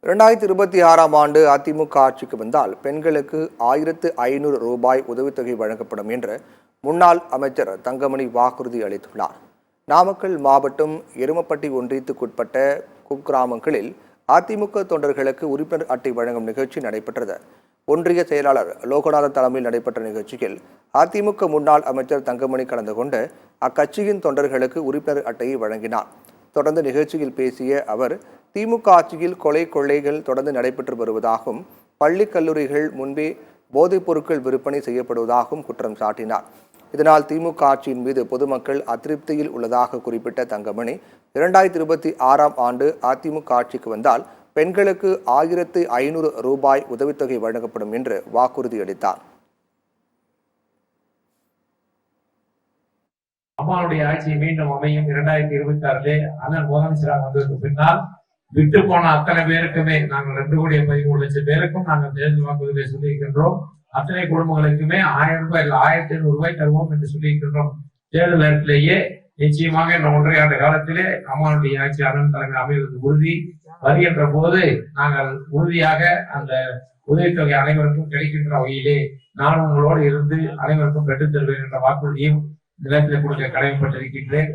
2026 ஆண்டு அதிமுக ஆட்சிக்கு வந்தால் பெண்களுக்கு 1500 ரூபாய் உதவித்தொகை வழங்கப்படும் என்று முன்னாள் அமைச்சர் தங்கமணி வாக்குறுதி அளித்துள்ளார். நாமக்கல் மாவட்டம் எருமப்பட்டி ஒன்றியத்துக்குட்பட்ட குக்கிராமங்களில் அதிமுக தொண்டர்களுக்கு உறுப்பினர் அட்டை வழங்கும் நிகழ்ச்சி நடைபெற்றது. ஒன்றிய செயலாளர் லோகநாதன் தலைமையில் நடைபெற்ற நிகழ்ச்சியில் அதிமுக முன்னாள் அமைச்சர் தங்கமணி கலந்து கொண்டு அக்கட்சியின் தொண்டர்களுக்கு உறுப்பினர் அட்டையை வழங்கினார். தொடர்ந்து நிகழ்ச்சியில் பேசிய அவர், திமுக ஆட்சியில் கொள்ளைகள் தொடர்ந்து நடைபெற்று வருவதாகவும் பள்ளி கல்லூரிகள் முன்பே போதைப் பொருட்கள் விற்பனை செய்யப்படுவதாகவும் குற்றம் சாட்டினார். இதனால் திமுக ஆட்சியின் மீது பொதுமக்கள் அதிருப்தியில் உள்ளதாக குறிப்பிட்ட தங்கமணி, 2026 ஆண்டு அதிமுக ஆட்சிக்கு வந்தால் பெண்களுக்கு 1500 ரூபாய் உதவித்தொகை வழங்கப்படும் என்று வாக்குறுதி அளித்தார். அம்மாவுடைய ஆட்சி மீண்டும் அமையும் 2026 அண்ணன் முதலமைச்சராக வந்ததற்கு பின்னால் விட்டு போன அத்தனை பேருக்குமே நாங்கள் 2,13,00,000 பேருக்கும் நாங்கள் தேர்தல் வாக்குறுதியை சொல்லியிருக்கின்றோம். அத்தனை குடும்பங்களுக்குமே 1000 ரூபாய் இல்ல 1500 ரூபாய் தருவோம் என்று சொல்லியிருக்கின்றோம். தேர்தல் நேரத்திலேயே நிச்சயமாக இந்த 1.5 ஆண்டு காலத்திலே அம்மாவுடைய ஆட்சி அண்ணன் தலைமை அமைவது உறுதி. வருகின்ற போது நாங்கள் உறுதியாக அந்த உதவித்தொகை அனைவருக்கும் கிடைக்கின்ற வகையிலே நான் உங்களோடு இருந்து அனைவருக்கும் பெற்றுத் தருவேன் என்ற வாக்குறுதியும் நிலத்தில் கொடுக்க கடமைப்பட்டிருக்கின்றேன்.